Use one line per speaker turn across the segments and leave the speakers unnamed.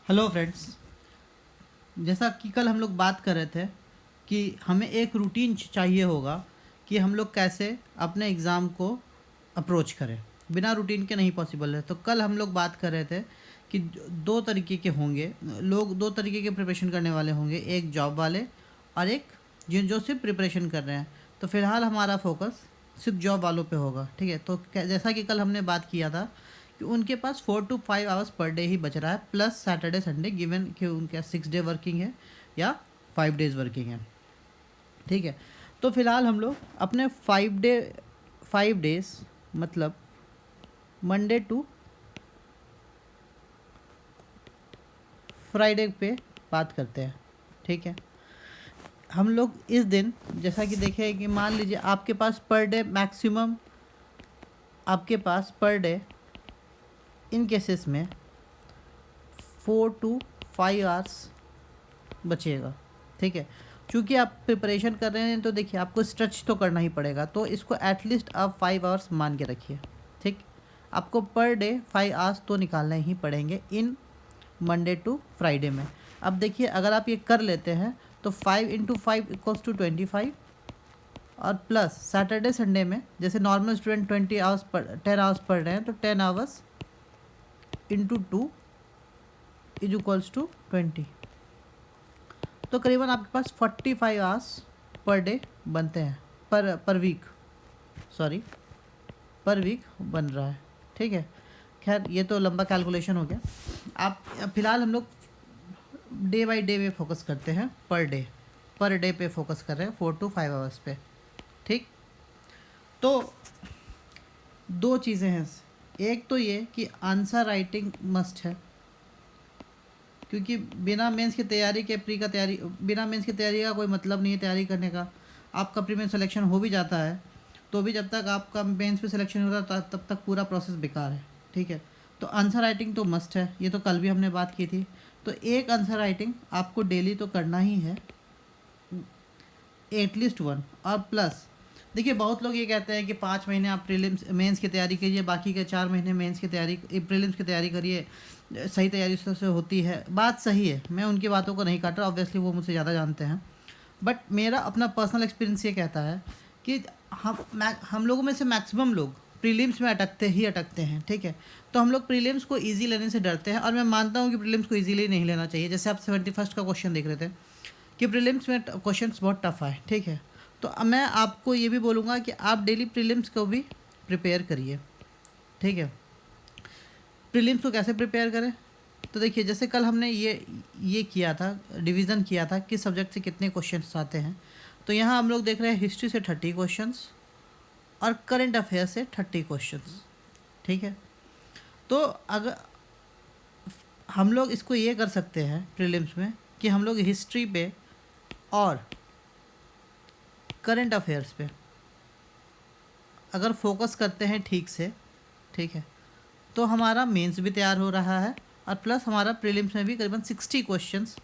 Hello friends. जैसा कि कल हम लोग बात कर रहे थे कि हमें एक रूटीन चाहिए होगा कि हम लोग कैसे अपने एग्ज़ाम को अप्रोच करें। बिना रूटीन के नहीं पॉसिबल है। तो कल हम लोग बात कर रहे थे कि दो तरीके के होंगे लोग, दो तरीके के प्रिपरेशन करने वाले होंगे, एक जॉब वाले और एक जिन जो सिर्फ प्रिपरेशन कर रहे हैं। तो फ़िलहाल हमारा फोकस सिर्फ जॉब वालों पे होगा, ठीक है। तो जैसा कि कल हमने बात किया था कि उनके पास 4 to 5 आवर्स पर डे ही बच रहा है, प्लस सैटरडे संडे, गिवन कि उनका 6 डे वर्किंग है या 5 डेज़ वर्किंग है, ठीक है। तो फिलहाल हम लोग अपने 5 डेज़ मतलब मंडे टू फ्राइडे पे बात करते हैं, ठीक है। हम लोग इस दिन जैसा कि देखें कि मान लीजिए आपके पास पर डे मैक्सिमम, आपके पास पर डे इन केसेस में 4 to 5 आवर्स बचेगा, ठीक है। क्योंकि आप प्रिपरेशन कर रहे हैं तो देखिए आपको स्ट्रेच तो करना ही पड़ेगा, तो इसको एटलीस्ट आप 5 आवर्स मान के रखिए, ठीक। आपको पर डे 5 आवर्स तो निकालने ही पड़ेंगे इन मंडे टू फ्राइडे में। अब देखिए अगर आप ये कर लेते हैं तो 5 × 5 = 25 और प्लस सैटरडे संडे में जैसे नॉर्मल स्टूडेंट 10 आवर्स पढ़ रहे हैं तो 10 आवर्स × 2 = 20। तो करीबन आपके पास 45 आवर्स पर डे बनते हैं, पर वीक, सॉरी पर वीक बन रहा है, ठीक है। खैर ये तो लंबा कैलकुलेशन हो गया। आप फिलहाल हम लोग डे बाय डे पे फोकस करते हैं, पर डे पे फोकस कर रहे हैं 4 to 5 आवर्स पे, ठीक। तो दो चीज़ें हैं, एक तो ये कि आंसर राइटिंग मस्ट है, क्योंकि बिना मेंस की तैयारी के बिना मेंस की तैयारी का कोई मतलब नहीं है तैयारी करने का। आपका प्री मेंस सिलेक्शन हो भी जाता है तो भी जब तक आपका मेंस पे सिलेक्शन होता है तब तक पूरा प्रोसेस बेकार है, ठीक है। तो आंसर राइटिंग तो मस्ट है, ये तो कल भी हमने बात की थी। तो एक आंसर राइटिंग आपको डेली तो करना ही है, एटलीस्ट वन। और प्लस देखिए बहुत लोग ये कहते हैं कि 5 महीने आप प्रीलिम्स मेंस की तैयारी कीजिए, बाकी के 4 महीने मेंस की तैयारी प्रीलिम्स की तैयारी करिए, सही तैयारी से होती है। बात सही है, मैं उनकी बातों को नहीं काट रहा, ऑब्वियसली वो मुझसे ज़्यादा जानते हैं। बट मेरा अपना पर्सनल एक्सपीरियंस ये कहता है कि हम लोगों में से मैक्सिमम लोग प्रीलिम्स में अटकते हैं, ठीक है। तो हम लोग प्रीलिम्स को ईजी लेने से डरते हैं, और मैं मानता हूँ कि प्रीलिम्स को ईजीली नहीं लेना चाहिए। जैसे आप 71st का क्वेश्चन देख रहे थे कि प्रीलिम्स में क्वेश्चंस बहुत टफ है, ठीक है। तो अब मैं आपको ये भी बोलूँगा कि आप डेली प्रीलिम्स को भी प्रिपेयर करिए, ठीक है। प्रीलिम्स को कैसे प्रिपेयर करें, तो देखिए जैसे कल हमने ये किया था, डिवीज़न किया था किस सब्जेक्ट से कितने क्वेश्चंस आते हैं। तो यहाँ हम लोग देख रहे हैं हिस्ट्री से 30 क्वेश्चंस और करंट अफेयर से 30 क्वेश्चंस, ठीक है। तो अगर हम लोग इसको ये कर सकते हैं प्रीलिम्स में कि हम लोग हिस्ट्री पे और करंट अफेयर्स पे अगर फोकस करते हैं ठीक से, ठीक है, तो हमारा मेंस भी तैयार हो रहा है और प्लस हमारा प्रीलिम्स में भी करीबन 60 क्वेश्चंस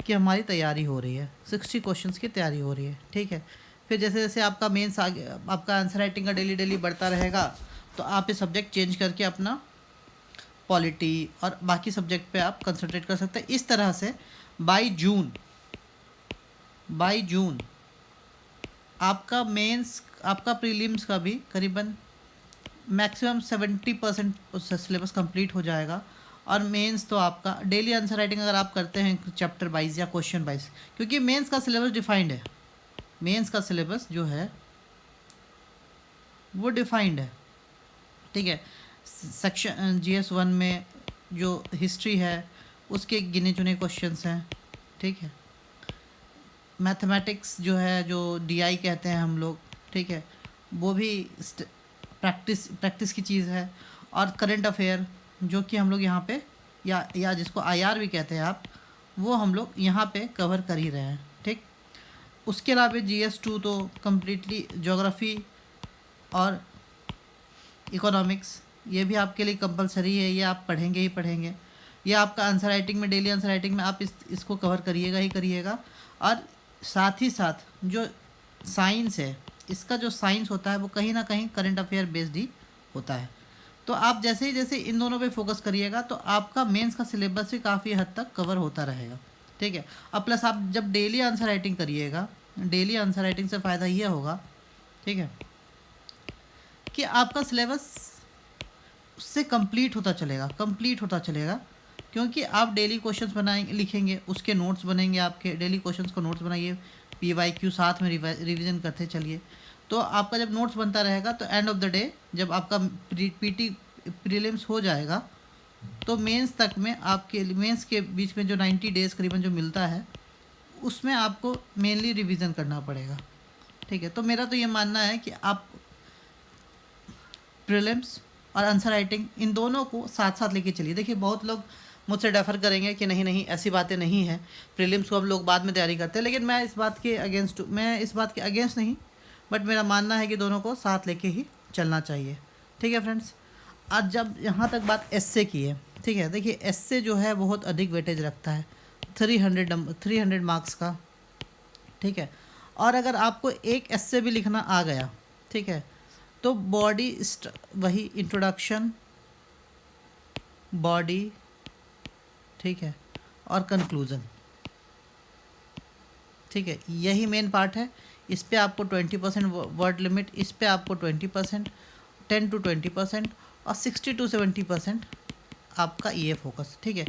की हमारी तैयारी हो रही है, 60 क्वेश्चंस की तैयारी हो रही है, ठीक है। फिर जैसे जैसे आपका मेंस आगे, आपका आंसर राइटिंग का डेली बढ़ता रहेगा, तो आप ये सब्जेक्ट चेंज करके अपना पॉलिटी और बाकी सब्जेक्ट पे आप कंसंट्रेट कर सकते हैं। इस तरह से बाई जून आपका मेंस, आपका प्रीलिम्स का भी करीबन मैक्सिमम 70% सिलेबस कंप्लीट हो जाएगा। और मेंस तो आपका डेली आंसर राइटिंग अगर आप करते हैं चैप्टर वाइज या क्वेश्चन वाइज, क्योंकि मेंस का सिलेबस डिफाइंड है, मेंस का सिलेबस जो है वो डिफाइंड है, ठीक है। सेक्शन GS 1 में जो हिस्ट्री है उसके गिने चुने क्वेश्चंस हैं, ठीक है। मैथमेटिक्स जो है, जो DI कहते हैं हम लोग, ठीक है, वो भी प्रैक्टिस की चीज़ है। और करंट अफेयर जो कि हम लोग यहाँ पे या जिसको IR भी कहते हैं आप, वो हम लोग यहाँ पे कवर कर ही रहे हैं, ठीक। उसके अलावा GS 2 तो कम्प्लीटली ज्योग्राफी और इकोनॉमिक्स, ये भी आपके लिए कंपलसरी है, ये आप पढ़ेंगे ही पढ़ेंगे। ये आपका आंसर राइटिंग में, डेली आंसर राइटिंग में आप इसको कवर करिएगा ही करिएगा। और साथ ही साथ जो साइंस है, इसका जो साइंस होता है वो कहीं ना कहीं करंट अफेयर बेस्ड ही होता है। तो आप जैसे ही जैसे इन दोनों पे फोकस करिएगा तो आपका मेंस का सिलेबस भी काफ़ी हद तक कवर होता रहेगा, ठीक है। और प्लस आप जब डेली आंसर राइटिंग करिएगा, डेली आंसर राइटिंग से फ़ायदा ये होगा, ठीक है, कि आपका सिलेबस उससे कंप्लीट होता चलेगा, कंप्लीट होता चलेगा, क्योंकि आप डेली क्वेश्चंस बनाएंगे, लिखेंगे, उसके नोट्स बनेंगे, आपके डेली क्वेश्चंस को नोट्स बनाइए, PYQ साथ में रिवीजन करते चलिए। तो आपका जब नोट्स बनता रहेगा तो एंड ऑफ द डे जब आपका PT प्रीलिम्स हो जाएगा तो मेंस तक में आपके मेंस के बीच में जो 90 डेज़ करीबन जो मिलता है उसमें आपको मेनली रिवीजन करना पड़ेगा, ठीक है। तो मेरा तो ये मानना है कि आप प्रीलिम्स और आंसर राइटिंग इन दोनों को साथ साथ लेके चलिए। देखिए बहुत लोग मुझसे डेफर करेंगे कि नहीं नहीं ऐसी बातें नहीं हैं, प्रीलिम्स को अब लोग बाद में तैयारी करते हैं, लेकिन मैं इस बात के अगेंस्ट नहीं, बट मेरा मानना है कि दोनों को साथ लेके ही चलना चाहिए, ठीक है फ्रेंड्स। आज जब यहाँ तक बात एस्से की है, ठीक है, देखिए एस्से जो है बहुत अधिक वेटेज रखता है, 300 मार्क्स का, ठीक है। और अगर आपको एक एस्से भी लिखना आ गया, ठीक है, तो वही इंट्रोडक्शन, बॉडी, ठीक है, और कंक्लूज़न, ठीक है, यही मेन पार्ट है। इस पे आपको 20% वर्ड लिमिट, इस पे आपको 20%, 10 to 20% और 60 to 70% आपका ये फोकस, ठीक है।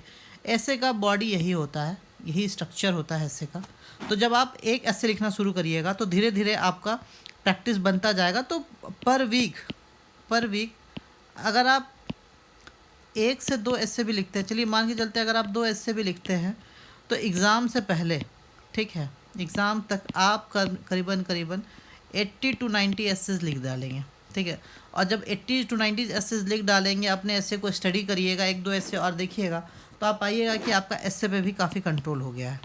ऐसे का बॉडी यही होता है, यही स्ट्रक्चर होता है ऐसे का। तो जब आप एक ऐसे लिखना शुरू करिएगा तो धीरे धीरे आपका प्रैक्टिस बनता जाएगा। तो पर वीक अगर आप 1 से 2 ऐसे भी लिखते हैं, चलिए मान के चलते हैं अगर आप 2 ऐसे भी लिखते हैं तो एग्ज़ाम से पहले, ठीक है, एग्ज़ाम तक आप करीबन 80 to 90 एसेस लिख डालेंगे, ठीक है। और जब 80 to 90 एसेस लिख डालेंगे, अपने ऐसे को स्टडी करिएगा, 1-2 ऐसे और देखिएगा, तो आप पाइएगा कि आपका ऐसे पे भी काफ़ी कंट्रोल हो गया है।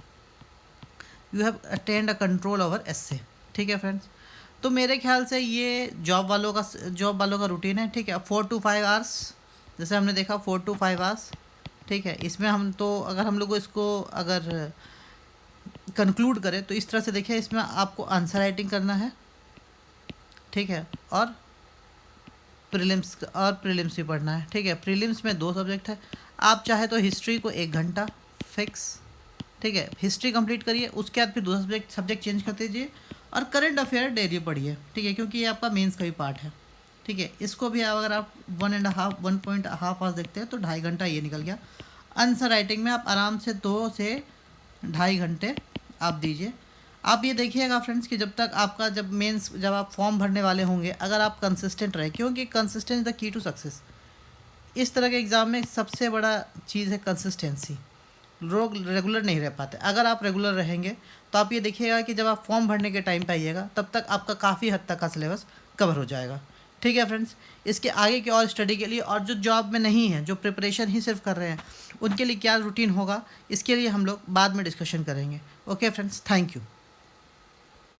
You have attend a control over ऐसे, ठीक है फ्रेंड्स। तो मेरे ख्याल से ये जॉब वालों का रूटीन है, ठीक है। 4 to 5 आवर्स, जैसे हमने देखा 4 to 5 आवर्स, ठीक है। इसमें हम तो अगर हम लोग इसको अगर कंक्लूड करें तो इस तरह से देखिए, इसमें आपको आंसर राइटिंग करना है, ठीक है, और प्रीलिम्स भी पढ़ना है, ठीक है। प्रीलिम्स में 2 सब्जेक्ट है, आप चाहे तो हिस्ट्री को 1 घंटा फिक्स, ठीक है, हिस्ट्री कंप्लीट करिए, उसके बाद फिर दूसरा सब्जेक्ट चेंज कर दीजिए और करंट अफेयर डेली पढ़िए, ठीक है, क्योंकि ये आपका मेंस का भी पार्ट है, ठीक है। इसको भी अगर आप 1.5 आवर्स देखते हैं तो 2.5 घंटा ये निकल गया। आंसर राइटिंग में आप आराम से 2 से 2.5 घंटे आप दीजिए। आप ये देखिएगा फ्रेंड्स कि जब आप फॉर्म भरने वाले होंगे, अगर आप कंसिस्टेंट रहे, क्योंकि consistency is the key to success. इस तरह के एग्ज़ाम में सबसे बड़ा चीज़ है कंसिस्टेंसी। लोग रेगुलर नहीं रह पाते, अगर आप रेगुलर रहेंगे तो आप ये देखिएगा कि जब आप फॉर्म भरने के टाइम पे आइएगा तब तक आपका काफ़ी हद तक का सिलेबस कवर हो जाएगा, ठीक है फ्रेंड्स। इसके आगे की और स्टडी के लिए, और जो जॉब में नहीं है, जो प्रिपरेशन ही सिर्फ कर रहे हैं, उनके लिए क्या रूटीन होगा, इसके लिए हम लोग बाद में डिस्कशन करेंगे। Okay friends, thank you.